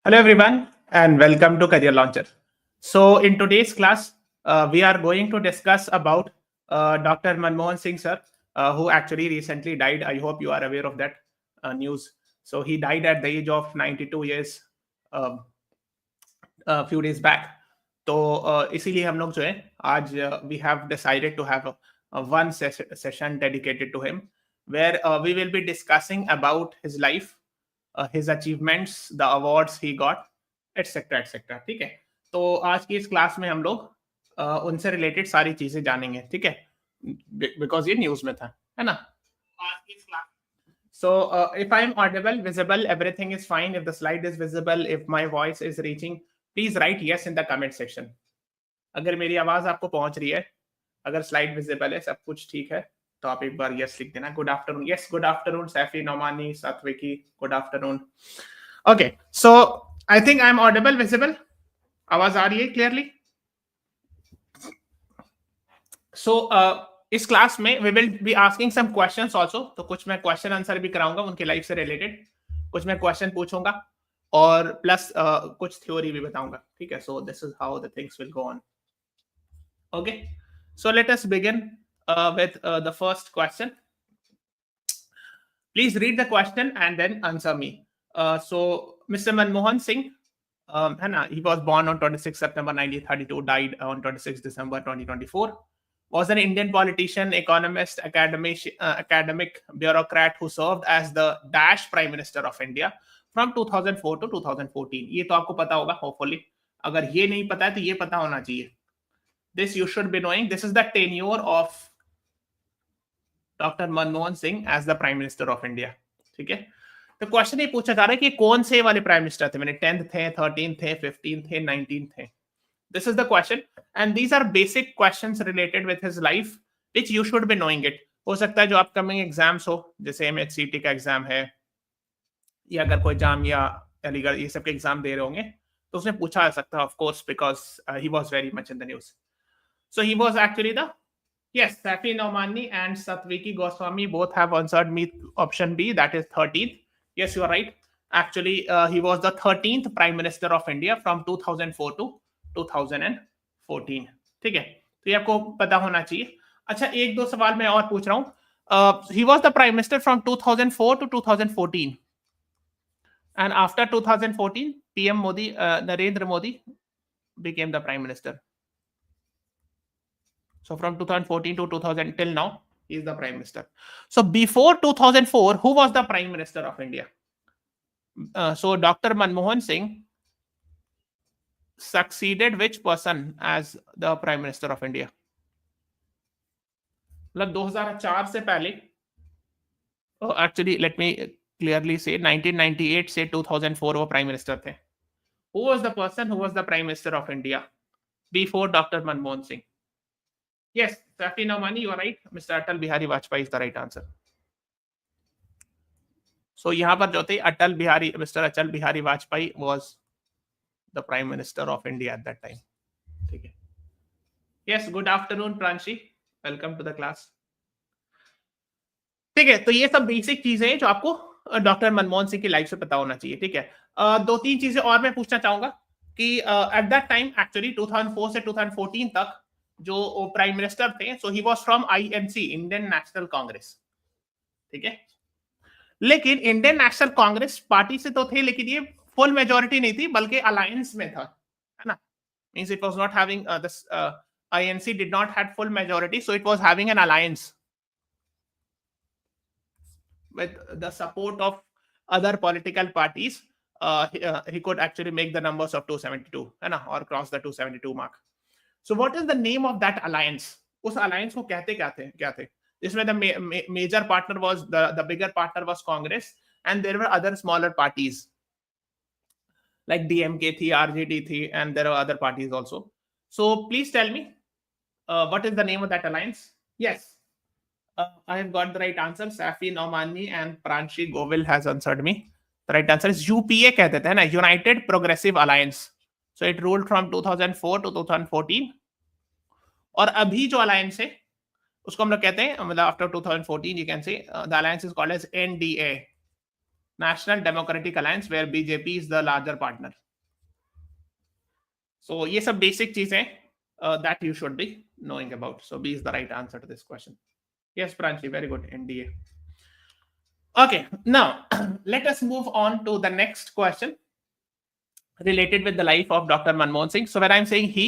Hello, everyone, and welcome to Career Launcher. So, in today's class, we are going to discuss about Dr. Manmohan Singh, sir, who actually recently died. I hope you are aware of that news. So, he died at the age of 92 years a few days back. तो इसीलिए हम लोग जो है आज we have decided to have one session dedicated to him, where we will be discussing about his life, his achievements, the awards he got, etc. etc. ठीक है. तो आज की इस क्लास में हम लोग उनसे रिलेटेड सारी चीजें जानेंगे. ठीक है, बिकॉज ये न्यूज में था, है ना. आज की इस class So, if I'm audible, visible, everything is fine. If the slide is visible, if my voice is reaching, please write yes in the comment section. अगर मेरी आवाज आपको पहुंच रही है, अगर स्लाइड विजिबल है, सब कुछ ठीक है, तो आप एक बार यस लिख देना. Good afternoon. Yes, good afternoon Saifi, Nomani, Satviki, good afternoon. Okay, so I think I am audible, visible. आवाज आ रही है क्लियरली? सो इस क्लास में we will be asking some questions also. तो कुछ मैं क्वेश्चन आंसर भी कराऊंगा उनके लाइफ से रिलेटेड, कुछ मैं क्वेश्चन पूछूंगा और प्लस कुछ थ्योरी भी बताऊंगा. ठीक है, so this is how the things will go on. Okay, so let us begin with the first question. Please read the question and then answer me. So Mr. Manmohan Singh, he was born on 26 September 1932, died on 26 December 2024. Was an Indian politician, economist, academic, bureaucrat who served as the dash Prime Minister of India from 2004 to 2014. ये तो आपको पता होगा, hopefully. अगर ये नहीं पता है तो ये पता होना चाहिए. This you should be knowing. This is the tenure of Dr. Manmohan Singh as the Prime Minister of India. ठीक है, तो क्वेश्चन ये पूछा जा रहा है कि कौन से वाले प्राइम मिनिस्टर थे. मैंने 10th थे, 13th थे, 15th थे, 19th थे. This is the question, and these are basic questions related with his life, which you should be knowing it. हो सकता है जो अपकमिंग एग्जाम्स हो, जैसे MHCT का एग्जाम है, या अगर कोई जामिया, अलीगढ़, ये सब के एग्जाम दे रहे होंगे, तो उसमें पूछा जा सकता है, of course, because he was very much in the news. So he was actually the, yes, Safi Nomani and Satviki Goswami both have answered me option B, that is 13th. Yes, you are right. Actually, he was the 13th Prime Minister of India from 2004 to 2014. ठीक है, तो ये आपको पता होना चाहिए. अच्छा, एक दो सवाल मैं और पूछ रहा हूँ. He was the Prime Minister from 2004 to 2014. And after 2014, PM Modi, Narendra Modi became the Prime Minister. So from 2014 to 2000 till now, he is the Prime Minister. So before 2004, who was the Prime Minister of India? So Dr. Manmohan Singh succeeded which person as the Prime Minister of India? मतलब 2004 से पहले, actually let me clearly say 1998 से 2004 वो Prime Minister थे. Who was the person who was the Prime Minister of India before Dr. Manmohan Singh? Yes, Safi Nomani, you are right. Mr. Atal Bihari Vajpayee is the right answer. So यहाँ पर जो थे Atal Bihari, Mr. Atal Bihari Vajpayee was the Prime Minister of India at that time. ठीक है. Yes, good afternoon Pranshi, welcome to the class. ठीक है, तो ये सब बेसिक चीजें हैं जो आपको डॉक्टर मनमोहन सिंह की लाइफ से पता होना चाहिए. ठीक है, दो तीन चीजें और मैं पूछना चाहूंगा कि एट दैट टाइम एक्चुअली 2004 से 2014 तक जो प्राइम मिनिस्टर थे, so he was from INC, Indian National Congress. ठीक है, लेकिन इंडियन नेशनल कांग्रेस पार्टी से तो थे, लेकिन ये फुल मेजॉरिटी नहीं थी, बल्कि अलायंस में था, है ना. Means it was not having this, INC did not had full majority, so it was having an alliance with the support of other political parties. He could actually make the numbers of 272, है ना, or cross the 272 mark. So what is the name of that alliance? उस alliance को कहते क्या थे? जिसमें the major partner was, the bigger partner was Congress, and there were other smaller parties like DMK थी, RJD थी, and there are other parties also. So please tell me, what is the name of that alliance? Yes, I have got the right answer. Safi Nomani and Pranshi Govil has answered me. The right answer is UPA कहते थे ना, United Progressive Alliance. So it ruled from 2004 to 2014. और अभी जो alliance है उसको हम लोग कहते हैं, मतलब after 2014 you can say the alliance is called as NDA, National Democratic Alliance, where BJP is the larger partner. So ये सब basic चीजें that you should be knowing about. So B is the right answer to this question. Yes, Pranchi, very good. NDA. Okay, now let us move on to the next question related with the life of Dr. Manmohan Singh. So when I'm saying he,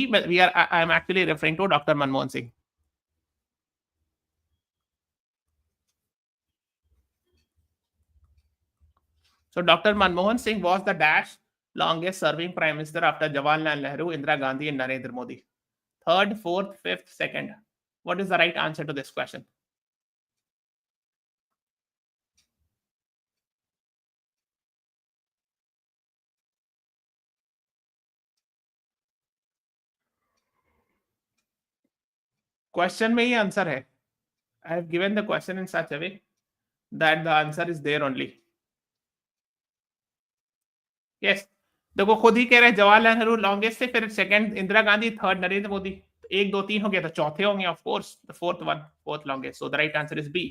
I'm actually referring to Dr. Manmohan Singh. So Dr. Manmohan Singh was the dash longest serving prime minister after Jawaharlal Nehru, Indira Gandhi, and Narendra Modi. Third, fourth, fifth, second. What is the right answer to this question? Question में ही answer है. I have given the question in such a way that the answer is there only. Yes. देखो खुद ही कह रहे हैं Jawaharlal Nehru longest से, फिर second Indira Gandhi, third Narendra Modi. 1 2 3 हो गया, तो चौथे होंगे of course. The fourth longest. So the right answer is B.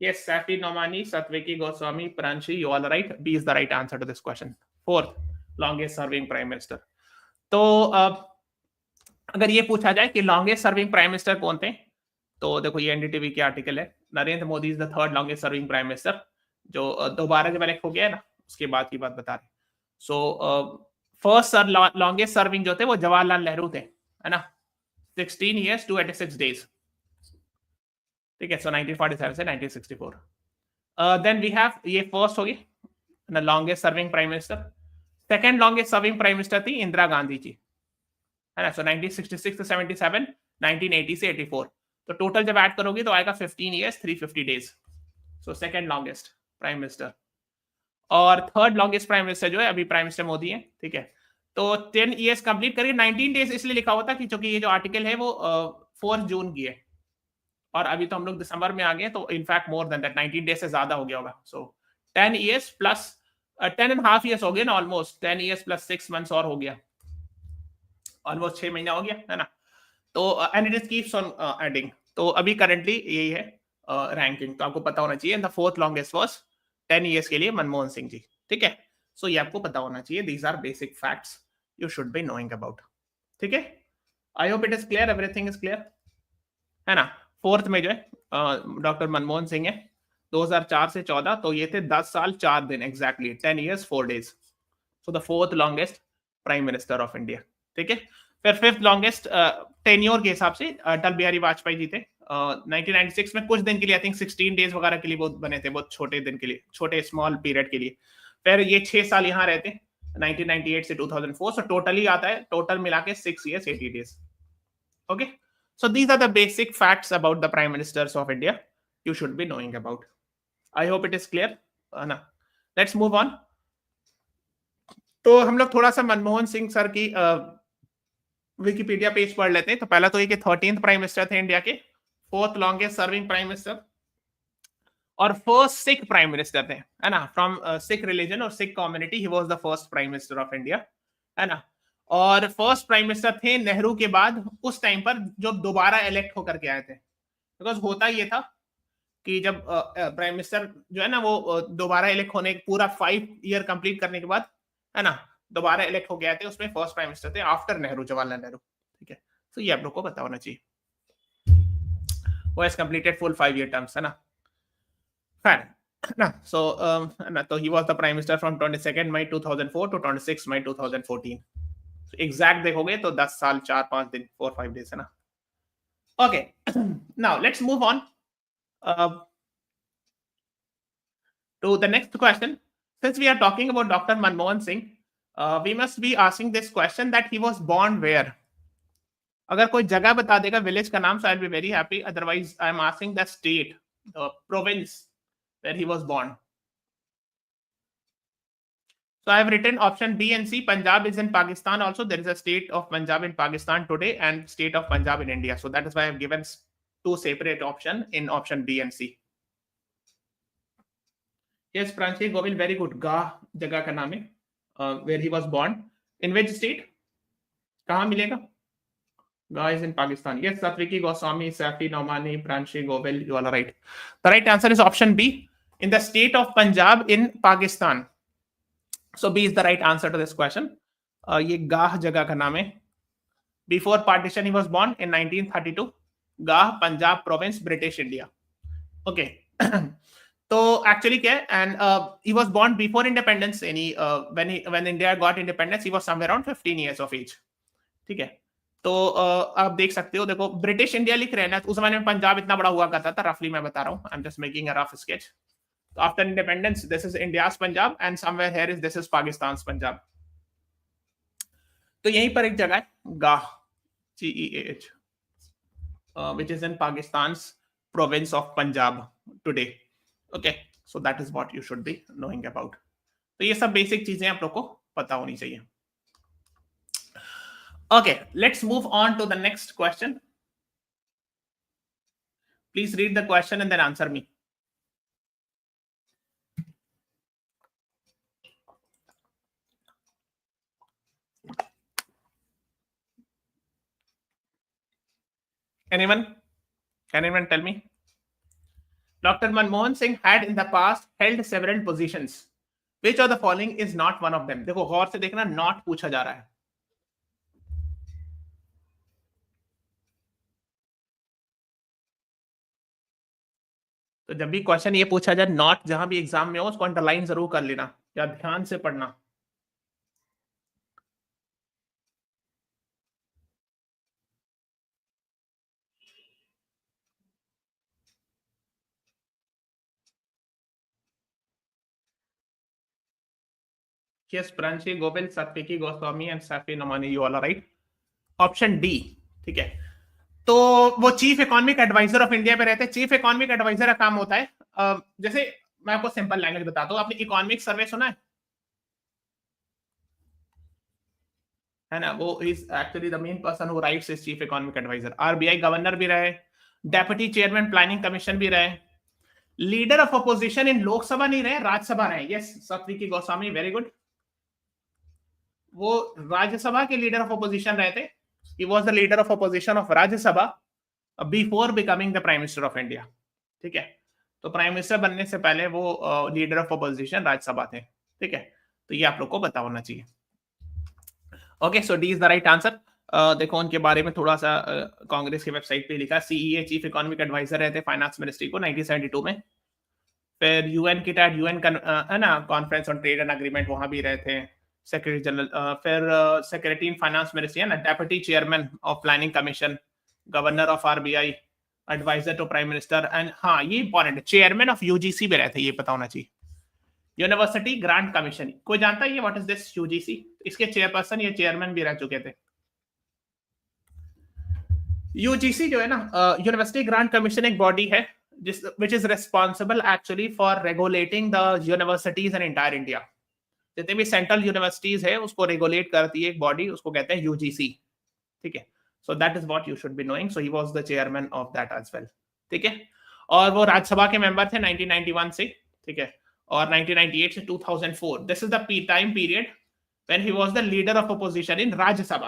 Yes, Safi Nomani, Satviki Goswami, Pranchi, you all are right. B is the right answer to this question. Fourth longest serving prime minister. तो अगर ये पूछा जाए कि longest serving prime minister कौन थे, तो देखो ये एनडीटीवी के आर्टिकल है. Narendra Modi is the third longest serving prime minister, जो दोबारा जब इलेक्ट हो गया है ना, उसके बाद की बात बता रहे. सो फर्स्ट लॉन्गेस्ट सर्विंग जो थे वो जवाहरलाल नेहरू थे, है ना. 16 years 286 days. ठीक है. सो 1947 से 1964. देन वी हैव, ये फर्स्ट होगी ना, longest serving prime minister. Second longest serving prime minister थी इंदिरा गांधी जी, है ना. सो 1966 से 77, 1980 से 84. तो टोटल जब ऐड करोगे तो आएगा 15 years 350 days. So second longest prime minister. और थर्ड लॉन्गेस्ट प्राइम मिनिस्टर जो है अभी प्राइम मिनिस्टर मोदी है. ठीक है. तो 10 years कंप्लीट करके 19 days इसलिए लिखा हुआ था कि क्योंकि ये जो आर्टिकल है वो 4 जून की है, और अभी तो हम लोग दिसंबर में आ गए, तो in fact more than that 19 days से ज्यादा हो गया होगा. सो 10 years प्लस 10.5 years हो गए ना, ऑलमोस्ट 10 years प्लस 6 months और हो गया, ऑलमोस्ट 6 महीना हो गया, है ना. तो and it is keeps on adding. तो अभी करंटली यही है रैंकिंग, तो आपको पता होना चाहिए. The fourth longest was 10 years के लिए मनमोहन सिंह जी. ठीक है. सो ये आपको पता होना चाहिए. These are basic facts you should be knowing about. ठीक है. I hope it is clear, everything is clear, है ना. फोर्थ में जो है डॉक्टर मनमोहन सिंह है, 2004 से 14, तो ये थे 10 साल 4 दिन exactly, 10 years 4 days. So the fourth longest prime minister of India. ठीक है. फिर फिफ्थ लॉन्गेस्ट टेन्योर के हिसाब से अटल बिहारी वाजपेयी जी थे. 1996 में कुछ दिन के लिए, आई थिंक 16 days वगैरह के लिए बहुत बने थे, बहुत छोटे दिन के लिए, छोटे स्मॉल पीरियड के लिए. फिर ये 6 साल यहाँ रहते 1998 से 2004. सो टोटली आता है, टोटल मिला के 6 years 80 days. Okay. So these are the basic facts about the prime ministers of India you should be knowing about. I hope it is clear. ना. Let's move on. तो हम लोग थोड़ा सा मनमोहन सिंह सर की विकिपीडिया पेज पढ़ लेते हैं. तो पहला तो ये कि 13th प्राइम मिनिस्टर थे इंडिया के, fourth longest serving prime minister, और फर्स्ट सिख प्राइम मिनिस्टर थे, है ना. फ्रॉम सिख रिलीजन और Sikh community, he was the first prime minister of India, है ना. और फर्स्ट प्राइम मिनिस्टर थे नेहरू के बाद उस टाइम पर जो दोबारा इलेक्ट होकर के आए थे. बिकॉज होता ये था कि जब प्राइम मिनिस्टर जो है ना वो दोबारा इलेक्ट होने, पूरा 5 year कंप्लीट करने के बाद, है ना, दोबारा इलेक्ट हो गए थे, उसमें फर्स्ट प्राइम मिनिस्टर थे आफ्टर नेहरू, जवाहरलाल नेहरू. ठीक है. तो ये आप लोग को पता होना चाहिए. वो has completed full 5 year terms, है ना. फाइन ना. सो ना, तो he was the prime minister from 22 May 2004 to 26 May 2014. Exact देखोगे तो 10 साल 4-5 दिन 4-5 days, है ना. Okay. Now let's move on to the next question. Since we are talking about Dr. Manmohan Singh, we must be asking this question that he was born where. अगर कोई जगह बता देगा विलेज का नाम, so I'll be very happy. Otherwise, I'm asking the state, the province where he was born. So I have written option B and C. Punjab is in Pakistan also. There is a state of Punjab in Pakistan today and state of Punjab in India. So that is why I have given 2 separate options in option B and C. Yes, Pranchi Govil, very good. Gah जगह का नाम है, where he was born. In which state? कहाँ मिलेगा? Gah is in Pakistan. Yes, Satviki Goswami, Safi Nomani, Pranchi Govil, you all are right. The right answer is option B. in the state of Punjab in Pakistan. So B is the right answer to this question. ये गाह जगह का नाम है. Before partition he was born in 1932. गाह, Punjab province, British India. Okay. तो actually क्या है, and he was born before independence. When India got independence he was somewhere around 15 years of age. ठीक है. तो आप देख सकते हो, देखो ब्रिटिश इंडिया लिख रहे हैं ना, उस समय में पंजाब इतना बड़ा हुआ करता था, रफली मैं बता रहा हूँ. I am just making a rough sketch. After independence this is India's Punjab and somewhere here is this is Pakistan Punjab. तो यहीं पर एक जगह है गाह, GEAH, which is in Pakistan's province of Punjab today. Okay, so that is what you should be knowing about. तो ये सब बेसिक चीजें आप लोग को पता होनी चाहिए. Okay, let's move on to the next question. Please read the question and then answer me. Anyone? Can anyone tell me? Dr. Manmohan Singh had in the past held several positions. Which of the following is not one of them? देखो गौर से देखना, not पूछा जा रहा है. तो जब भी क्वेश्चन ये पूछा जाए नॉट, जहां भी एग्जाम में हो, उसको अंडरलाइन जरूर कर लेना या ध्यान से पढ़ना. Yes, Pranshi, Govind, Satviki Goswami and Safi Nomani, you all are right. Option D. ठीक है. तो वो chief economic adviser of India पे रहते हैं. चीफ इकोनॉमिक एडवाइजर का काम होता है, जैसे मैं आपको सिंपल लैंग्वेज बताता हूँ. आपने इकोनॉमिक सर्वे सुना है ना? वो is actually the main person who writes is chief economic adviser. RBI governor भी रहे, डेप्यूटी चेयरमैन प्लानिंग कमीशन भी रहे, leader of opposition in Lok Sabha नहीं रहे, राज्यसभा रहे. Yes, Satviki Goswami, very good. वो राज्यसभा के लीडर ऑफ अपोजिशन रहे थे. He was the leader of opposition of Rajya Sabha before becoming the Prime Minister of India. ठीक है. तो प्राइम मिनिस्टर बनने से पहले वो लीडर ऑफ अपोजिशन राज्यसभा थे. ठीक है. तो ये आप लोग को पता होना चाहिए. Okay, so D is the right answer. देखो उनके बारे में थोड़ा सा कांग्रेस की वेबसाइट पे लिखा. सीईए चीफ इकोनॉमिक एडवाइजर रहे थे फाइनेंस मिनिस्ट्री को 1972 में. फिर यूएन की टाइड यूएन है ना conference on trade and agreement, वहां भी रहे थे सेक्रेटरी जनरल. फिर सेक्रेटरी इन फाइनेंस मिनिस्ट्री है ना, deputy chairman of planning commission, governor of RBI, adviser to prime minister, and हाँ ये इंपॉर्टेंट है, चेयरमैन ऑफ यूजीसी भी रहे थे. ये पता होना चाहिए. यूनिवर्सिटी ग्रांट कमीशन, कोई जानता है ये व्हाट इज दिस यूजीसी? इसके चेयरपर्सन या चेयरमैन भी रह चुके थे. यूजीसी जो है ना, यूनिवर्सिटी ग्रांट कमीशन, एक बॉडी है जिस which is responsible actually for regulating the universities in entire India. जितने भी सेंट्रल यूनिवर्सिटीज है उसको रेगुलेट करती है एक बॉडी, उसको कहते हैं यूजीसी. ठीक है. So that is what you should be knowing. So he was the chairman of that as well. ठीक है. और वो राज्यसभा के मेंबर थे 1991 से. ठीक है. और 1998 से 2004. This is the time period when he was the leader of opposition in Rajya Sabha.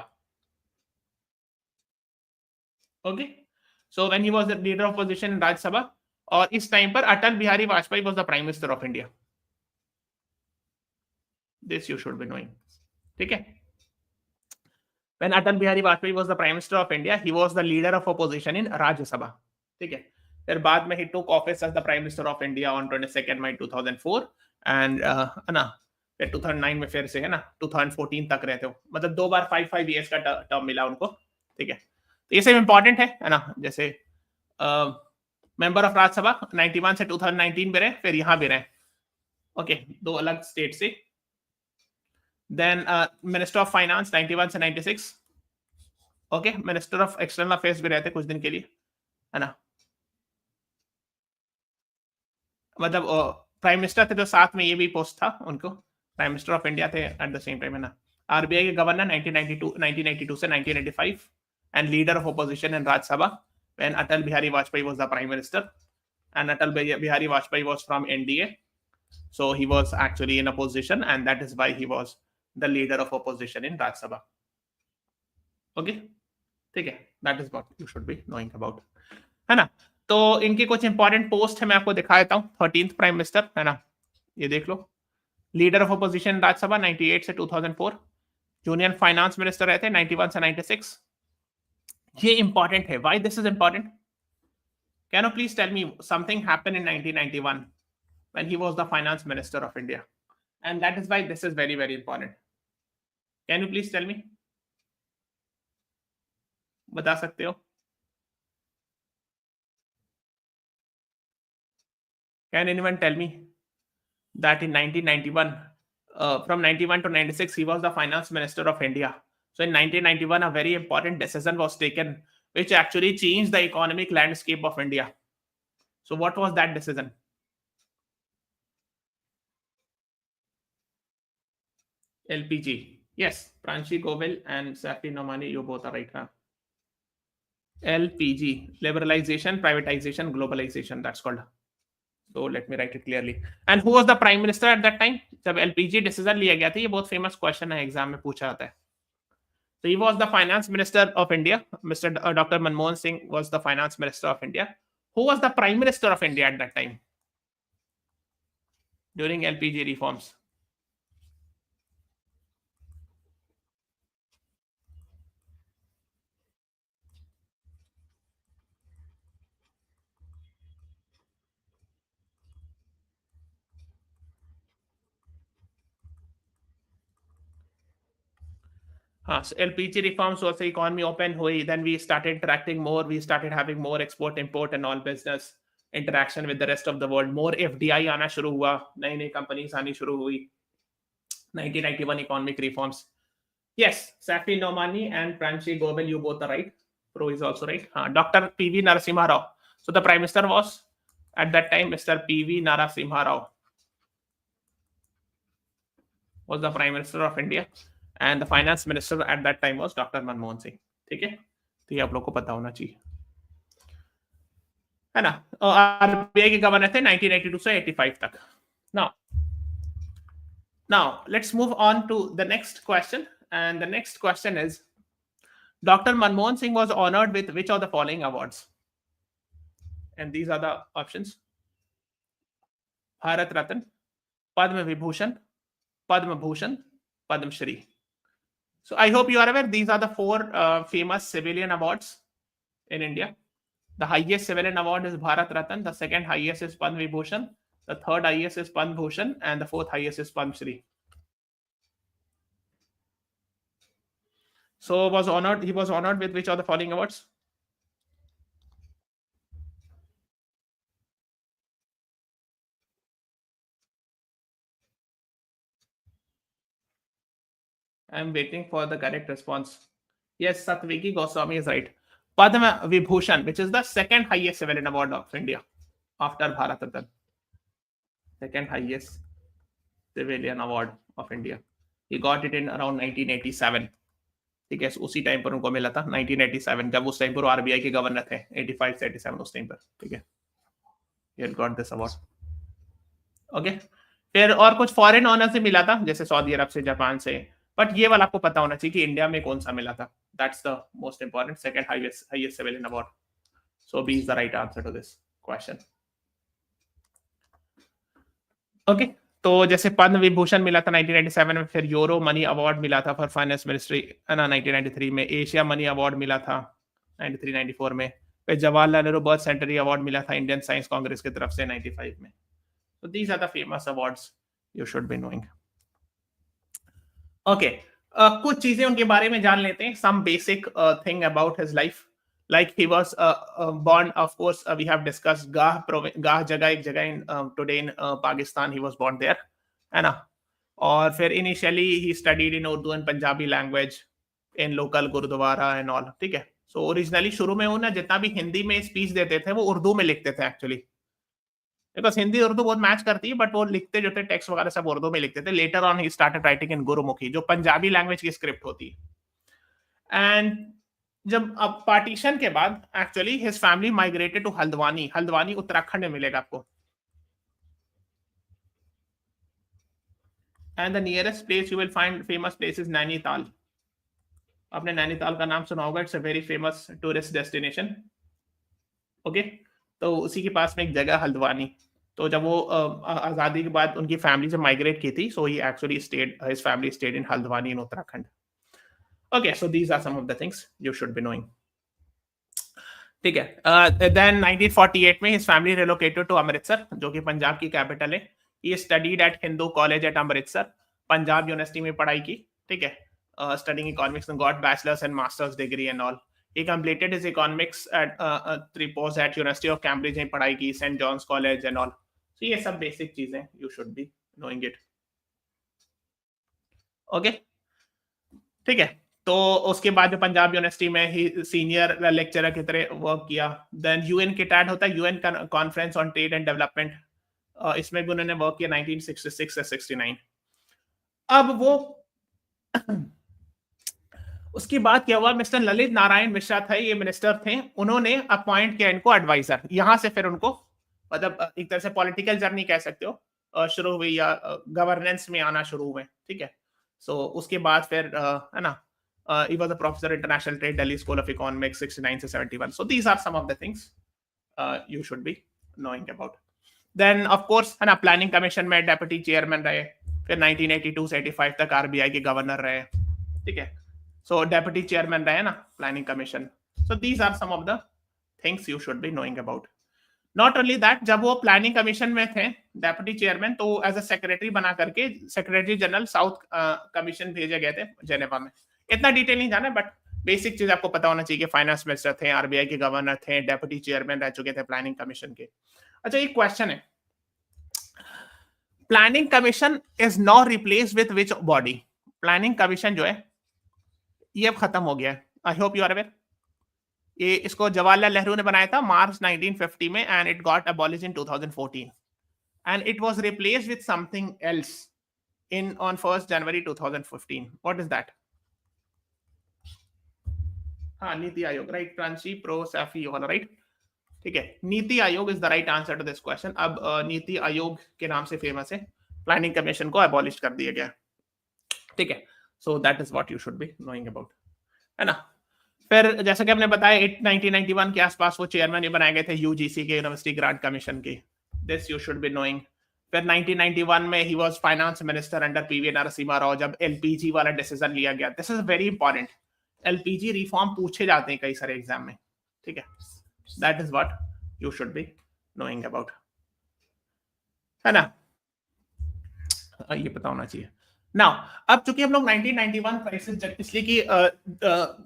Okay. So when he was the leader of opposition in Rajya Sabha, और इस टाइम पर Atal Bihari Vajpayee was the prime minister of India. This you should be knowing. ठीक है. When Atal Bihari Vajpayee was the Prime Minister of India, he was the leader of opposition in Rajya Sabha. ठीक है. फिर बाद में he took office as the Prime Minister of India on 22nd May 2004 and है ना, फिर 2009 में फिर से है ना 2014 तक रहते हो, मतलब 2 बार 5 years का टर्म मिला उनको. ठीक है. तो ये सब इंपॉर्टेंट है ना. जैसे मेंबर ऑफ राज्यसभा 91 से 2019 में रहे, फिर यहाँ भी रहे. ओके, 2 अलग स्टेट से. Then Minister of Finance 91 से 96. Okay. Minister of external affairs भी रहते कुछ दिन के लिए, है ना. मतलब प्राइम मिनिस्टर थे तो साथ में ये भी पोस्ट था उनको, प्राइम मिनिस्टर ऑफ इंडिया थे एट द सेम टाइम, है ना. आरबीआई के गवर्नर 1982 से 1985 and leader of opposition in Rajya Sabha when Atal Bihari Vajpayee was the prime minister, and Atal Bihari Vajpayee was from NDA. So he was actually in opposition and that is why he was the leader of opposition in Rajya Sabha. Okay, ठीक है. That is what you should be knowing about, है ना. तो इनके कुछ important post है, मैं आपको दिखा देता हूँ। 13th प्राइम मिनिस्टर है ना, ये देख लो। लीडर ऑफ अपोजिशन राज्यसभा 98 से 2004। यूनियन फाइनेंस मिनिस्टर रहे थे 91 से 96। ये इंपॉर्टेंट है। Why this is important? Can you please tell me something happened in 1991 when he was the finance minister of India, and that is why this is very very important. Can you please tell me? बता सकते हो? Can anyone tell me that in 1991, from 91 to 96, he was the finance minister of India. So in 1991, a very important decision was taken, which actually changed the economic landscape of India. So what was that decision? LPG. Yes, Pranshi Govil and Safi Nomani, you both are right. Huh? LPG, liberalization, privatization, globalization, that's called. So let me write it clearly. And who was the prime minister at that time? जब LPG decision लिया गया था, ये बहुत famous question है, exam में पूछा जाता है. So he was the finance minister of India. Mr. Dr. Manmohan Singh was the finance minister of India. Who was the prime minister of India at that time during LPG reforms? So LPG reforms was the economy open hui, then we started interacting more, we started having more export import and all business interaction with the rest of the world. More FDI आना शुरू हुआ, नई नई companies आनी शुरू हुई. 1991 economic reforms. Yes, Safi Nomani and Pranshi Govil, you both are right. Pro is also right. Dr. P.V. Narasimha Rao. So the prime minister was at that time Mr. P.V. Narasimha Rao was the prime minister of India. And the finance minister at that time was Dr. Manmohan Singh. ठीक है, तो ये आप लोग को पता होना चाहिए, है ना. आरबीआई के गवर्नर थे 1982 से 85 तक. Now let's move on to the next question, and the next question is, Dr. Manmohan Singh was honored with which of the following awards? And these are the options: Bharat Ratna, Padma Vibhushan, Padma Bhushan, Padma Shri. So I hope you are aware, these are the four famous civilian awards in India. The highest civilian award is Bharat Ratna, the second highest is Padma Vibhushan, the third highest is Padma Bhushan, and the fourth highest is Padma Shri. So he was honored with which of the following awards? I'm waiting for the correct response. Yes, Satviki Goswami is right. Padma Vibhushan, which is the second highest civilian award of India after Bharat Ratna. Second highest civilian award of India. He got it in around 1987. ठीक है, उसी time पर उनको मिला था 1987, जब उस time पर आरबीआई के गवर्नर थे 85 से 87 उस टाइम पर. ठीक है, he had got this award. Okay, फिर और कुछ फॉरेन ऑनर से मिला था, जैसे सऊदी अरब से, जापान से, बट ये वाला आपको पता होना चाहिए कि इंडिया में कौन सा मिला था. That's the most important, second highest civilian award. So B is the right answer to this question. Okay, तो जैसे पद्म विभूषण मिला था 1997 में, फिर यूरो मनी अवार्ड मिला था फॉर फाइनेंस मिनिस्ट्री ना 1993 में, एशिया मनी अवार्ड मिला था 93-94 में, फिर Jawaharlal Nehru birth century award मिला था इंडियन साइंस कांग्रेस की तरफ से 95 में. So these are the famous awards you should be knowing. Okay, कुछ चीजें उनके बारे में जान लेते हैं. Some basic thing about his life. Like he was born, of course, we have discussed Gah जगह, एक जगह in today in Pakistan. He was born there, है ना. और फिर initially he studied in Urdu and Punjabi language in local Gurudwara and all. ठीक है. So originally शुरू में वो ना जितना भी हिंदी में स्पीच देते थे वो उर्दू में लिखते थे एक्चुअली, बिकॉज हिंदी उर्दू बहुत मैच करती है, बट वो लिखते जो थे टेक्स्ट वगैरह सब उर्दू में लिखते थे. Later on he started writing in Gurmukhi, जो पंजाबी लैंग्वेज की स्क्रिप्ट होती है. एंड जब अब पार्टीशन के बाद actually his family migrated to Haldwani. Haldwani Uttarakhand में मिलेगा आपको. And the nearest place you will find famous place is Nainital. आपने नैनीताल का नाम सुना होगा, it's a very famous tourist destination. Okay, तो उसी के पास में एक जगह हल्द्वानी, तो जब वो आजादी के बाद उनकी फैमिली से माइग्रेट की थी, so he actually stayed, his family stayed in Haldwani in Uttarakhand. Okay, so these are some of the things you should be knowing. ठीक है. देन 1948 में his family relocated to Amritsar, जो कि पंजाब की कैपिटल है. He studied at Hindu college at Amritsar, Punjab university में पढ़ाई की. ठीक है. Studying economics and got bachelor's and master's degree and all. He completed his economics at Tripos at University of Cambridge में पढ़ाई की, St. John's College and all. So ये सब basic चीजें you should be knowing it. Okay? ठीक है. तो उसके बाद जो पंजाब यूनिवर्सिटी में ही सीनियर लेक्चरर की तरह वर्क किया. देन यूएन के टैट होता है, UN conference on trade and development, इसमें भी उन्होंने वर्क किया 1966 से 69. अब वो उसकी बात क्या हुआ, मिस्टर ललित नारायण मिश्रा थे, ये मिनिस्टर थे, उन्होंने अपॉइंट किया इनको एडवाइजर. यहां से फिर उनको मतलब एक तरह से पॉलिटिकल जर्नी कह सकते हो शुरू हुई, या गवर्नेंस में आना शुरू हुए. ठीक है. सो उसके बाद फिर है ना, he was a professor international trade, Delhi School of Economics 69 से 71. So these are some of the things you should be knowing about. Then of course है ना, प्लानिंग कमीशन में डेप्यूटी चेयरमैन रहे, फिर 1982 से 85 तक आरबीआई के गवर्नर रहे. ठीक है. सो डेप्यूटी चेयरमैन रहे ना planning commission. So these are some of the things you should be knowing about. Not only that, जब वो प्लानिंग कमीशन में थे डेप्यूटी चेयरमैन, तो एज अ सेक्रेटरी बना करके सेक्रेटरी जनरल साउथ कमीशन भेजे गए थे जेनेवा में. इतना डिटेल नहीं जाना, बट बेसिक चीज आपको पता होना चाहिए कि फाइनेंस मिनिस्टर थे, आरबीआई के गवर्नर थे, डेप्यूटी चेयरमैन रह चुके थे प्लानिंग कमीशन के. अच्छा, एक क्वेश्चन है, planning commission is not replace with which body? Planning commission जो है ये अब खत्म हो गया है. I hope you are aware. ये इसको जवाहरलाल नेहरू ने बनाया था मार्च 1950 में, and it got abolish in 2014, and it was replaced with something else in on 1st January 2015. What is that? हाँ, नीति आयोग, राइट. प्रांशी प्रो सैफी वाला, राइट. ठीक है. NITI Aayog is the right answer to this question. अब नीति आयोग के नाम से फेमस है. प्लानिंग कमीशन को अबॉलिश कर दिया गया. ठीक है. So that is what you should be knowing about, है ना. फिर जैसा कि हमने बताया 1991 के आसपास वो चेयरमैन बनाए गए थे यूजीसी के, यूनिवर्सिटी ग्रांट कमीशन के. This you should be knowing. फिर 1991 में he was finance minister under PV Narasimha Rao, जब एलपीजी वाला डिसीजन लिया गया. This is very important. LPG reform पूछे जाते हैं कई सारे एग्जाम में. ठीक है. That is what you should be knowing about, है ना. ये पता होना चाहिए. नाउ अब चूंकि हम लोग 1991 क्राइसिस, इसलिए कि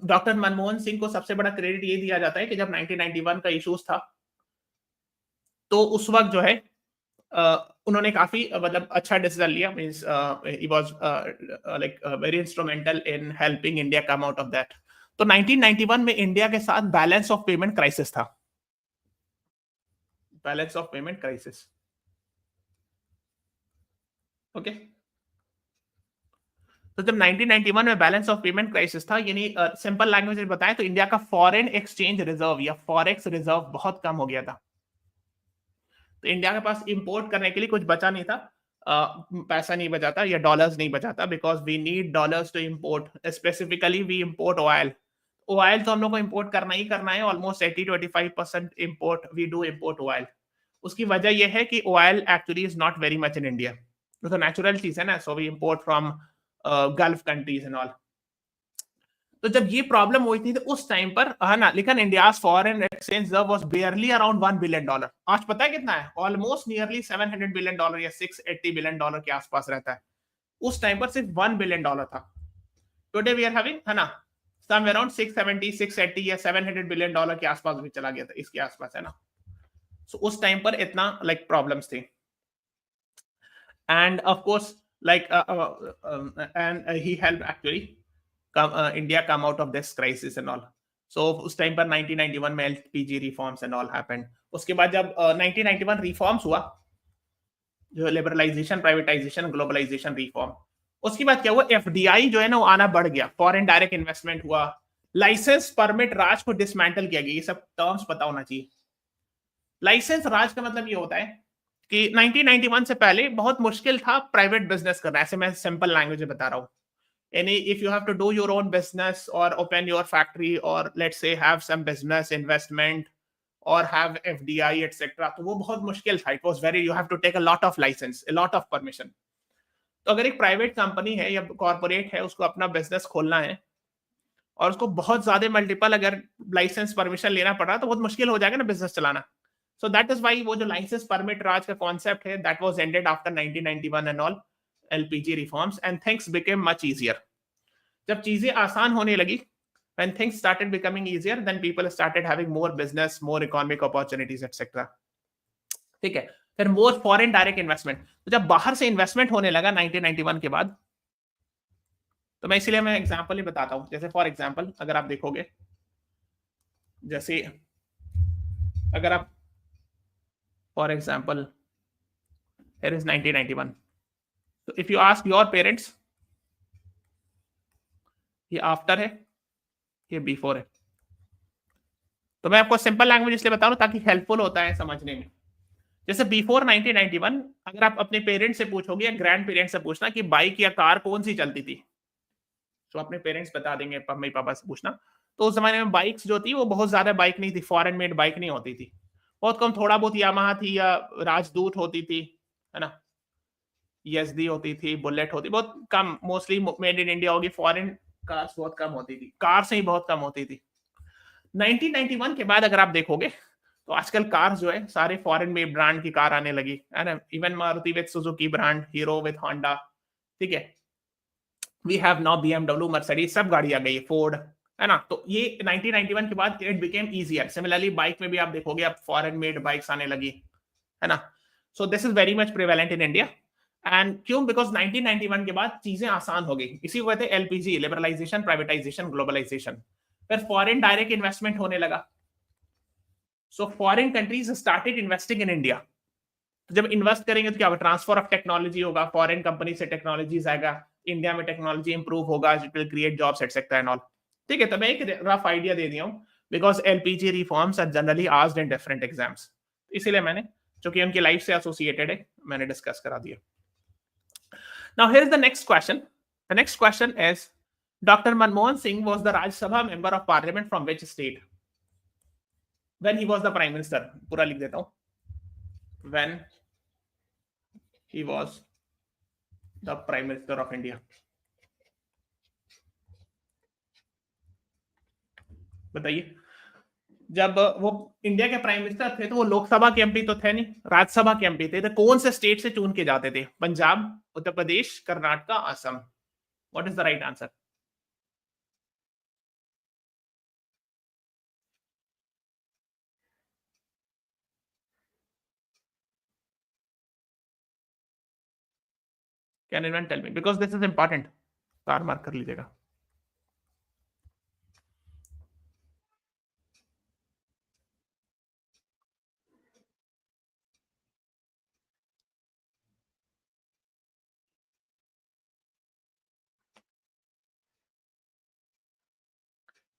डॉक्टर मनमोहन सिंह को सबसे बड़ा क्रेडिट ये दिया जाता है कि जब 1991 का इश्यूज था, तो उस वक्त जो है उन्होंने काफी मतलब अच्छा डिसीजन लिया. Means he was like very instrumental in helping India come out of that. तो 1991 में इंडिया के साथ बैलेंस ऑफ पेमेंट क्राइसिस था. Balance of payment crisis. Okay. तो जब 1991 में बैलेंस ऑफ पेमेंट क्राइसिस था, यानी सिंपल लैंग्वेज में बताएं तो इंडिया का फॉरेन एक्सचेंज रिजर्व या फॉरेक्स रिजर्व बहुत कम हो गया था. तो इंडिया के पास इंपोर्ट करने के लिए कुछ बचा नहीं था, पैसा नहीं बचा था, या डॉलर्स नहीं बचा था, because we need dollars to import. Specifically we import oil. Oil तो हम लोग को इंपोर्ट करना ही करना है. Almost 80 to 85% import, we do import oil. उसकी वजह यह है कि oil actually is not very much in India. तो नेचुरल चीज है ना, so we import from Gulf countries and all. तो जब ये प्रॉब्लम हुई थी तो उस टाइम पर है ना, लेकिन India's foreign exchange reserve was बेयरली around $1 billion. आज पता है कितना है? ऑलमोस्ट नियरली $700 billion या $680 billion के आसपास रहता है. उस टाइम पर सिर्फ $1 billion था. टुडे वी आर हैविंग, है ना, समवेयर अराउंड 670, 680 या $700 billion के आसपास भी चला गया था, इसके आसपास, है ना. सो उस टाइम पर इतना लाइक प्रॉब्लम्स थी. End of course like and he helped actually India come out of this crisis and all. So उस टाइम पर 1991 में LPG reforms and all happened. उसके बाद जब 1991 reforms हुआ, जो लिबरलाइजेशन, प्राइवेटाइजेशन, ग्लोबलाइजेशन रिफॉर्म, उसके बाद क्या हुआ, FDI जो है ना वो आना बढ़ गया, फॉरेन डायरेक्ट इन्वेस्टमेंट हुआ, लाइसेंस परमिट राज को डिसमेंटल किया गया. ये सब टर्म्स पता होना चाहिए. लाइसेंस राज का मतलब ये होता है कि 1991 से पहले बहुत मुश्किल था प्राइवेट बिजनेस करना. ऐसे मैं सिंपल लैंग्वेज में बता रहा हूँ. यानी if you have to do your own business और ओपन योर फैक्ट्री और let's say have some business investment or have FDI etc. तो वो बहुत मुश्किल था. It was very, you have to take a lot of license, a lot of permission. तो अगर एक प्राइवेट कंपनी है या कॉर्पोरेट है, उसको अपना बिजनेस खोलना है और उसको बहुत ज्यादा मल्टीपल अगर लाइसेंस परमिशन लेना पड़ा तो बहुत मुश्किल हो जाएगा ना बिजनेस चलाना. सो दैट इज व्हाई वो जो लाइसेंस परमिट राज का कॉन्सेप्ट है, that was ended after 1991 and all LPG reforms and things became much easier. जब चीजें आसान होने लगी, when things started becoming easier, then people started having more business, more economic opportunities etc. ठीक है. फिर more foreign direct investment. तो जब बाहर से इन्वेस्टमेंट होने लगा 1991 के बाद, तो मैं इसीलिए मैं एग्जांपल ही बताता हूं. जैसे फॉर एग्जांपल अगर आप देखोगे, जैसे अगर आप for example here is 1991. So if you ask your parents, ये आफ्टर है, ये बिफोर है. तो मैं आपको सिंपल लैंग्वेज इसलिए बता रहा हूं ताकि हेल्पफुल होता है समझने में. जैसे बिफोर 1991 अगर आप अपने पेरेंट्स से पूछोगे या ग्रैंड पेरेंट्स से पूछना कि बाइक या कार कौन सी चलती थी, तो अपने पेरेंट्स बता देंगे, मम्मी पापा से पूछना. तो उस जमाने में बाइक्स जो थी वो बहुत ज्यादा बाइक नहीं थी, फॉरेन मेड बाइक नहीं होती थी, बहुत कम, थोड़ा बहुत यामाहा थी या राजदूत होती थी, है ना, एसडी होती थी, बुलेट होती, बहुत कम, मोस्टली मेड इन इंडिया होगी. फॉरेन कार्स बहुत कम होती थी, कार से ही बहुत कम होती थी. 1991 के बाद अगर आप देखोगे तो आजकल कार जो है सारे फॉरेन में ब्रांड की कार आने लगी, है ना. Even Maruti with Suzuki brand, Hero with Honda, ठीक है. We have now BMW, Mercedes, सब गाड़ी आ गई, फोर्ड, है ना. तो ये 1991 के बाद it became easier. Similarly bike में भी आप देखोगे अब फॉरेन मेड बाइक्स आने लगी, है ना. So this is very much prevalent in India. And क्यों? बिकॉज 1991 के बाद चीजें आसान हो गई. इसी को कहते हैं एलपीजी, लिबरलाइजेशन, प्राइवेटाइजेशन, ग्लोबलाइजेशन. फिर फॉरेन डायरेक्ट इन्वेस्टमेंट होने लगा. So foreign countries started investing in India. तो जब इन्वेस्ट करेंगे तो क्या होगा? ट्रांसफर ऑफ टेक्नोलॉजी होगा, फॉरेन कंपनी से टेक्नोलॉजीज आएगा, इंडिया में टेक्नोलॉजी इंप्रूव होगा, it will create jobs etcetera and all. ठीक है. तो मैं एक रफ आइडिया दे दिया हूं, because LPG reforms are generally asked in different exams. इसीलिए मैंने, चूंकि उनकी लाइफ से एसोसिएटेड है, मैंने डिस्कस करा दिया. Now here is the next question. The next question is, Dr. Manmohan Singh was the Rajya Sabha member of parliament from which state when he was the prime minister? पूरा लिख देता हूं. When he was the prime minister of India. बताइए. जब वो India के prime minister थे तो वो लोकसभा के एमपी तो थे नहीं, राज्यसभा के एमपी थे. तो कौन से स्टेट से चुन के जाते थे? Punjab, Uttar Pradesh, Karnataka, Assam. What is the right answer? Can anyone tell me? Because this is important. Star mark कर लीजिएगा.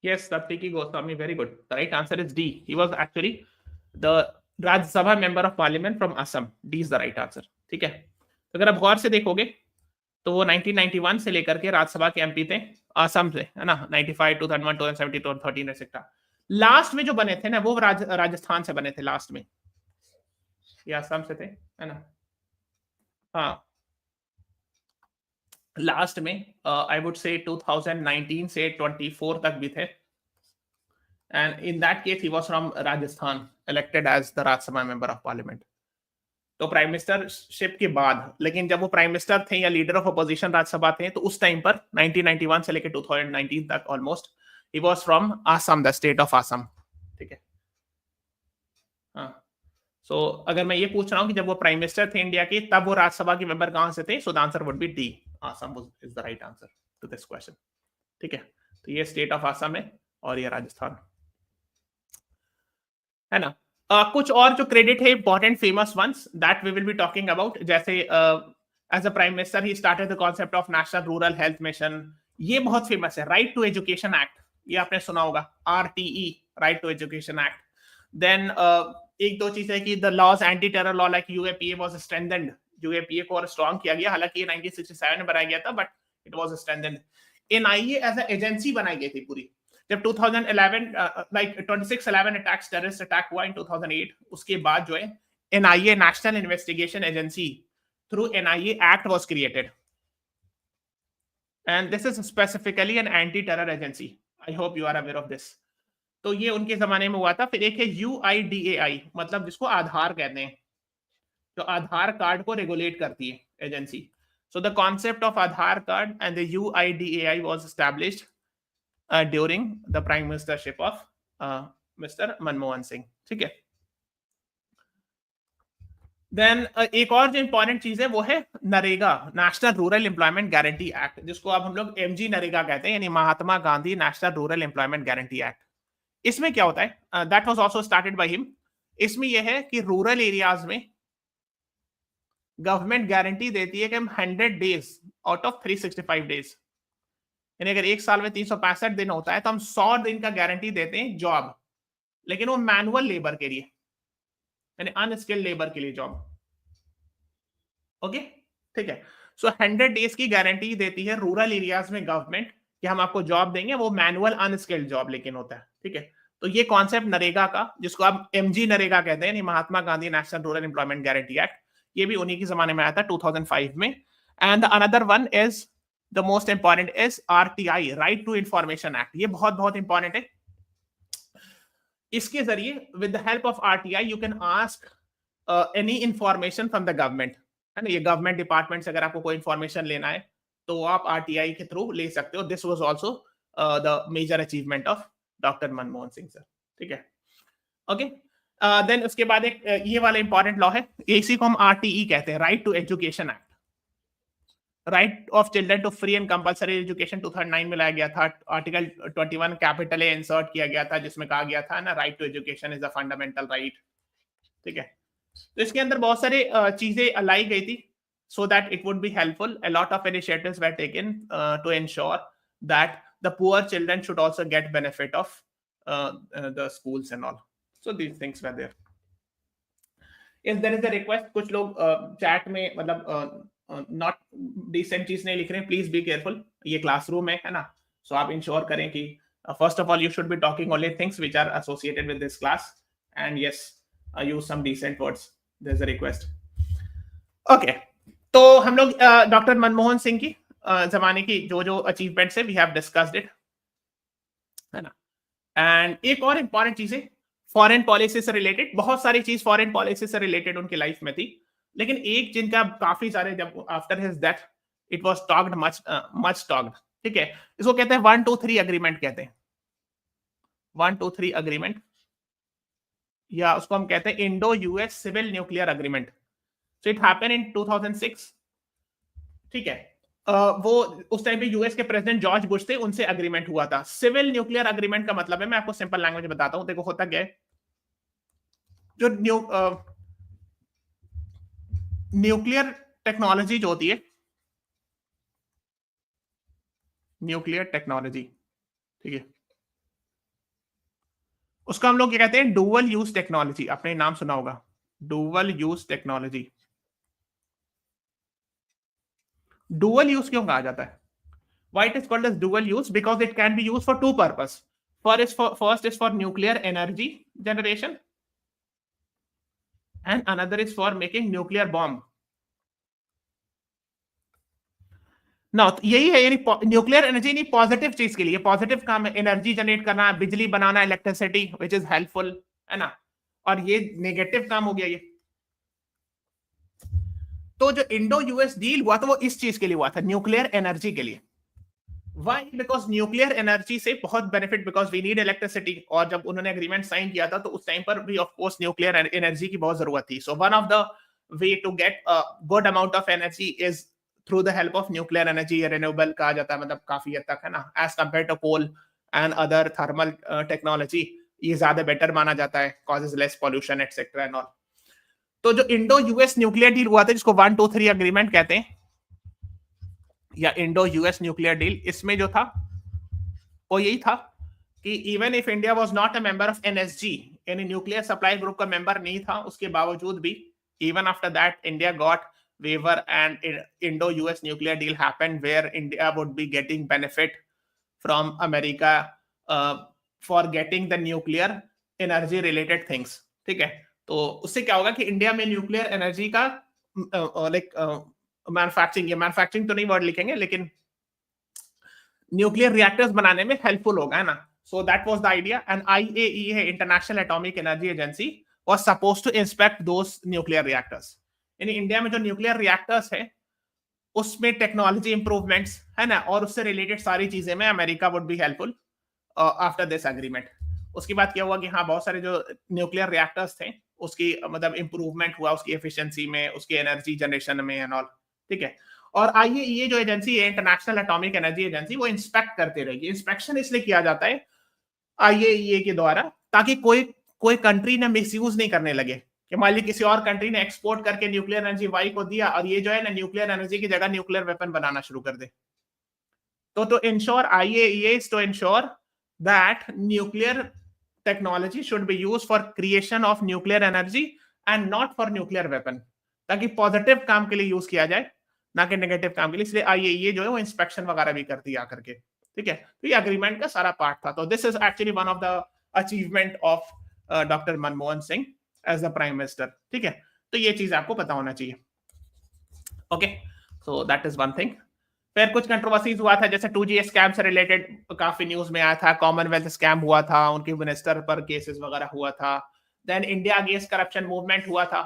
Yes, Saptiki Goswami, very good. The right answer is D. He was actually the Rajya Sabha member of parliament from Assam. D is the right answer. ठीक है. तो अगर आप गौर से देखोगे तो वो 1991 से लेकर के राज्यसभा के एमपी थे असम से, है ना. 95, 2001, 2017, 2013 एक्सेट्रा. लास्ट में जो बने थे ना वो राजस्थान से बने थे लास्ट में, ये असम से थे, है ना. हाँ, लास्ट में आई वुड से 2019 से 24 तक भी थे. And in that case, he was from Rajasthan, elected as the Rajya Sabha member of parliament. तो प्राइम मिनिस्टरशिप के बाद, लेकिन जब वो प्राइम मिनिस्टर थे या लीडर ऑफ अपोजिशन राज्यसभा थे, तो उस टाइम पर 1991 से लेकर 2019 तक almost he was from Assam, the state of Assam. ठीक है. हाँ. सो अगर मैं ये पूछ रहा हूँ कि जब वो प्राइम मिनिस्टर थे इंडिया के, तब वो राज्यसभा के मेंबर कहां से थे, so the answer would be D. Assam is the right answer to this question. ठीक है. तो ये स्टेट ऑफ आसाम है और ये राजस्थान, है ना. कुछ और जो क्रेडिट है important famous ones that we will be talking about. जैसे as a prime minister he started the concept of national rural health mission. ये बहुत फेमस है. राइट टू एजुकेशन एक्ट, ये आपने सुना होगा, RTE, right to education act. Then एक दो चीजें कि the laws, anti terror law like UAPA was strengthened. UAPA को और स्ट्रॉन्ग किया गया, हालांकि ये 1967 में बनाया गया था, but it was strengthened. NIA as a agency बनाई गई थी पूरी. जब 2011 लाइक 26/11 अटैक्स, टेररिस्ट अटैक हुआ इन 2008, उसके बाद जो है NIA, national investigation agency, through NIA act was created, and this is specifically an anti terror agency. I hope you are aware of this. तो ये उनके जमाने में हुआ था. फिर एक है यूआईडीएआई, मतलब जिसको आधार कहते हैं, जो आधार कार्ड को रेगुलेट करती है agency. So the concept of Aadhaar card and the UIDAI was established during the prime ministership of Mr. Manmohan Singh. ठीक है. Then एक और जो इंपॉर्टेंट चीज है वो है NREGA, national rural employment guarantee act, जिसको अब हम लोग एमजी नरेगा कहते हैं, यानी Mahatma Gandhi national rural employment guarantee act. इसमें क्या होता है? That was also started by him. इसमें यह है कि रूरल एरियाज में गवर्नमेंट गारंटी देती है कि हम 100 डेज आउट ऑफ 365 डेज, यानी अगर एक साल में 365 दिन होता है तो हम 100 दिन का गारंटी देते हैं जॉब, लेकिन वो मैनुअल लेबर के लिए, यानी अनस्किल्ड लेबर के लिए जॉब. ओके, ठीक है. सो 100 डेज की गारंटी देती है रूरल एरियाज में गवर्नमेंट कि हम आपको जॉब देंगे, वो मैनुअल अनस्किल्ड जॉब लेकिन होता है. ठीक है. तो ये कॉन्सेप्ट नरेगा का, जिसको आप एमजी नरेगा कहते हैं, Mahatma Gandhi national rural employment guarantee act, ये भी उन्हीं के जमाने में आया था 2005 में. And another one is the most important is RTI, right to information act. ये बहुत बहुत इंपॉर्टेंट है. इसके जरिए with the help of RTI you can ask any information from the government, है ना. ये गवर्नमेंट डिपार्टमेंट से अगर आपको कोई इंफॉर्मेशन लेना है तो आप आरटीआई के थ्रू ले सकते हो. This was also the major achievement of doctor Manmohan Singh sir. ठीक है. ओके. देन उसके बाद एक ये वाला इंपॉर्टेंट लॉ है, इसी को हम आरटीई कहते हैं, right to education act. Right of children to free and compulsory education 2009 में लाया गया था. आर्टिकल 21 कैपिटल ए इंसर्ट किया गया था, जिसमें कहा गया था ना, right to education is a fundamental right. ठीक है. तो इसके अंदर बहुत सारे चीजें लाई गई थी so that it would be helpful. A lot of initiatives were taken to ensure that the poor children should also get benefit of the schools and all. So these things were there. If there is a request, कुछ लोग chat में मतलब not decent चीज नहीं लिख रहे हैं, please be careful. ये classroom है ना, so आप ensure करें कि first of all you should be talking only things which are associated with this class, and yes, use some decent words. There's a request. Okay. तो हम लोग doctor Manmohan Singh की जमाने की जो जो अचीवमेंट्स है वी हैव डिस्कस्ड इट, है ना. एंड एक और इंपॉर्टेंट चीज है फॉरेन पॉलिसी से रिलेटेड. बहुत सारी चीज फॉरेन पॉलिसी से रिलेटेड उनकी लाइफ में थी, लेकिन एक जिनका काफी सारे, जब after his death it was talked much talked. ठीक है. इसको कहते हैं 1-2-3 अग्रीमेंट कहते हैं. 1-2-3 अग्रीमेंट, या उसको हम कहते हैं Indo US civil nuclear agreement. So it happened in 2006. ठीक है. वो उस टाइम पे यूएस के प्रेसिडेंट जॉर्ज बुश थे, उनसे अग्रीमेंट हुआ था. सिविल न्यूक्लियर अग्रीमेंट का मतलब है, मैं आपको सिंपल लैंग्वेज में बताता हूं. देखो होता क्या है, जो न्यूक्लियर टेक्नोलॉजी जो होती है, न्यूक्लियर टेक्नोलॉजी, ठीक है, उसको हम लोग क्या कहते हैं, डुअल यूज टेक्नोलॉजी. आपने नाम सुना होगा, dual use technology. Dual use क्यों कहा जाता है? Why it is called as dual use? Because it can be used for two purposes. First is for nuclear energy generation, and another is for making nuclear bomb. Now यही है, यानी nuclear energy नहीं positive चीज के लिए, positive काम है, energy generate करना, बिजली बनाना, इलेक्ट्रिसिटी, विच इज हेल्पफुल, है ना. और ये नेगेटिव काम हो गया ये. तो जो इंडो यूएस डील हुआ था वो इस चीज के लिए हुआ था, न्यूक्लियर एनर्जी के लिए. Why? Because न्यूक्लियर एनर्जी से बहुत benefit, because we need electricity. और जब उन्होंने एग्रीमेंट साइन किया था तो उस टाइम पर भी ऑफ कोर्स न्यूक्लियर एनर्जी की बहुत जरूरत थी. So one of the way to get a good amount of energy is through the help of nuclear energy. Renewable कहा जाता है, मतलब काफी हद तक, है ना, as compare to coal and other thermal technology. ये ज्यादा बेटर माना जाता है, causes less pollution etcetera and all. तो जो इंडो यूएस न्यूक्लियर डील हुआ था, जिसको 1-2-3 अग्रीमेंट कहते हैं, या इंडो यूएस न्यूक्लियर डील, इसमें जो था वो यही था कि even if India was not a member of NSG, यानी न्यूक्लियर सप्लाई ग्रुप का मेंबर नहीं था, उसके बावजूद भी even after that India got waiver and Indo US nuclear deal happened, where India would be getting benefit from America for getting the nuclear energy related things, ठीक है। तो उससे क्या होगा कि इंडिया में न्यूक्लियर एनर्जी का लाइक मैन्युफैक्चरिंग तो नहीं वर्ड लिखेंगे, लेकिन न्यूक्लियर रिएक्टर्स बनाने में हेल्पफुल होगा, है ना। So that was the idea. And IAEA है, international atomic energy agency, was supposed to inspect those nuclear reactors. यानी इंडिया में जो न्यूक्लियर रिएक्टर्स है उसमें टेक्नोलॉजी इंप्रूवमेंट्स है ना, और उससे रिलेटेड सारी चीजें में America would be helpful after this agreement. उसके बाद क्या हुआ कि हाँ, बहुत सारे जो न्यूक्लियर रिएक्टर्स थे उसकी मतलब इंप्रूवमेंट हुआ, उसकी एफिशिएंसी में, उसकी एनर्जी जनरेशन में एंड ऑल, ठीक है। और IAEA जो एजेंसी है, इंटरनेशनल एटॉमिक एनर्जी एजेंसी, वो इंस्पेक्ट करते रहेगी। इंस्पेक्शन इसलिए किया जाता है IAEA के द्वारा ताकि कोई कंट्री ने मिसयूज नहीं करने लगे, कि मान ली किसी और कंट्री ने एक्सपोर्ट करके न्यूक्लियर एनर्जी वाई को दिया और ये जो है ना न्यूक्लियर एनर्जी की जगह न्यूक्लियर वेपन बनाना शुरू कर दे। तो ensure IAEA is to ensure that nuclear technology should be used for creation of nuclear energy and not for nuclear weapon, ताकि पॉजिटिव काम के लिए यूज किया जाए, ना कि नेगेटिव काम के लिए। इसलिए IAEA जो है वो इंस्पेक्शन वगैरह भी करती है आकर के, ठीक है। तो ये एग्रीमेंट का सारा पार्ट था। तो this is actually one of the achievement of doctor Manmohan Singh as the prime minister, ठीक है। तो ये चीज आपको पता होना चाहिए। Okay, so that is one thing. फिर कुछ कंट्रोवर्सीज हुआ था, जैसे 2G स्कैम से रिलेटेड काफी न्यूज में आया था। कॉमनवेल्थ स्कैम हुआ था, उनके मिनिस्टर पर केसेस वगैरह हुआ था। Then India against corruption movement हुआ था,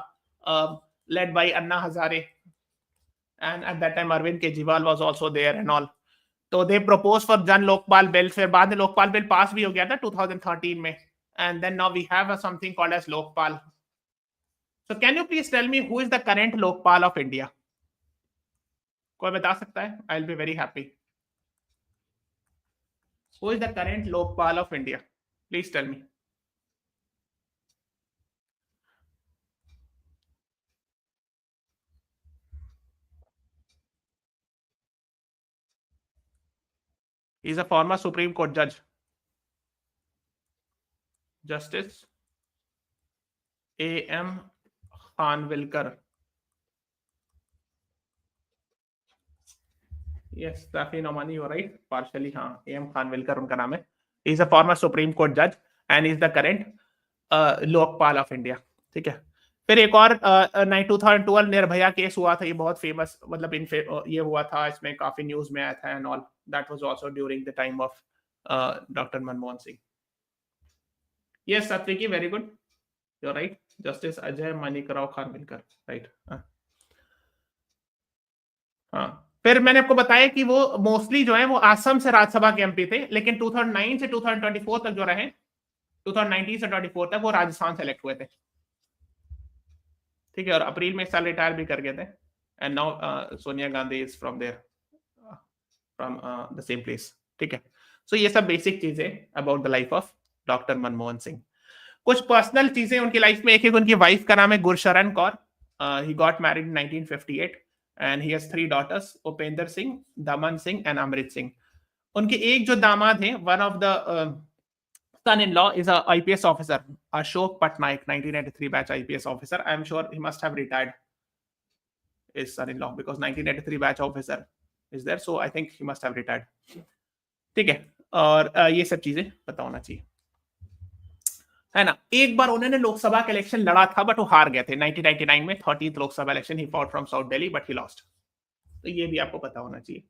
led by Anna Hazare, and at that time Arvind Kejriwal was also there and all. तो दे प्रपोज फॉर जन लोकपाल बिल। फिर बाद में लोकपाल बिल पास भी हो गया था 2013 में, and then now we have something called as Lokpal. So can you please tell me who is the current Lokpal of India? कोई बता सकता है? I will be very happy. Who is the current Lokpal of India? Please tell me. He is a former Supreme Court judge. Justice A.M. Khanwilkar. Yes, Safi Nomani, you're right. Partially, हाँ, A.M. Khanwilkar उनका नाम है. He is a former Supreme Court judge and is the current Lokpal of India, ठीक है। फिर एक और 2012 Nirbhaya case हुआ था, ये बहुत फेमस, मतलब ये हुआ था, इसमें काफी न्यूज में आया था and all. That was also during the time of doctor Manmohan Singh. Yes Satviki, very good, you are right. Justice Ajay Manikrao Khanwilkar, right. हाँ, फिर मैंने आपको बताया कि वो मोस्टली जो है वो असम से राज्यसभा के MP थे, लेकिन 2009 से 2024 तक जो रहे, 2019 से 24 तक वो राजस्थान सेलेक्ट हुए थे, ठीक है। और अप्रैल में साल रिटायर भी कर गए थे। And now Sonia Gandhi is from there, from the same place, ठीक है। सो ये सब बेसिक चीजें about the life of doctor Manmohan Singh. कुछ पर्सनल चीजें उनकी लाइफ में, एक उनकी वाइफ का नाम है Gursharan Kaur. He got married in 1958 and he has 3 daughters, Upendra Singh, Daman Singh and अमृत सिंह। उनके एक जो दामाद हैं, one of the son-in-law is a IPS officer, Ashok Patnaik, 1983 batch IPS officer. I am sure he must have retired, his son-in-law, because 1983 batch officer is there, so I think he must have retired, ठीक है। और ये सब चीजें पता होना चाहिए, है ना। एक बार उन्होंने लोकसभा का इलेक्शन लड़ा था, बट वो हार गए थे 1999 में, 30th Lok Sabha election he fought from south Delhi, but he lost. तो ये भी आपको पता होना चाहिए।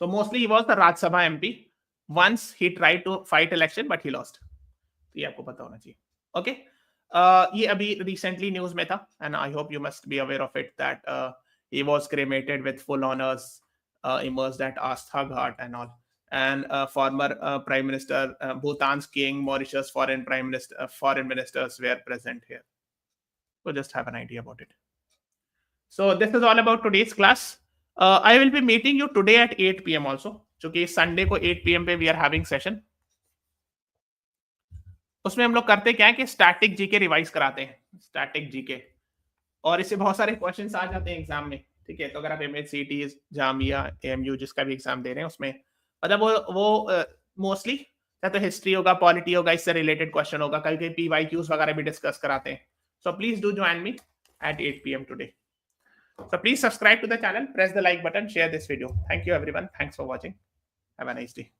So mostly he was the Rajya Sabha MP। once he tried to fight election but he lost। ये आपको पता होना चाहिए, ओके। ये अभी रिसेंटली न्यूज में था, and I hope you must be aware of it, that he was cremated with full honours, immersed at Astha Ghat and all, and former prime minister, Bhutan's king, Mauritius foreign ministers were present here, so just have an idea about it. So this is all about today's class. I will be meeting you today at 8 PM also, क्योंकि Sunday को 8 PM पे we are having session। उसमें हम लोग करते क्या है कि स्टैटिक जीके रिवाइज कराते हैं, स्टैटिक जीके, और इससे बहुत सारे क्वेश्चंस आ जाते हैं एग्जाम में, ठीक है। तो अगर आप MHCT, जामिया, AMU जिसका भी एग्जाम दे रहे हैं, उसमें मतलब वो मोस्टली या तो हिस्ट्री होगा, पॉलिटी होगा, इससे रिलेटेड क्वेश्चन होगा, कहीं कहीं PYQs वगैरह भी डिस्कस कराते हैं। So please do join me at 8 PM today. So please subscribe to the channel, press the like button, share this video. Thank you everyone. Thanks for watching. Have a nice day.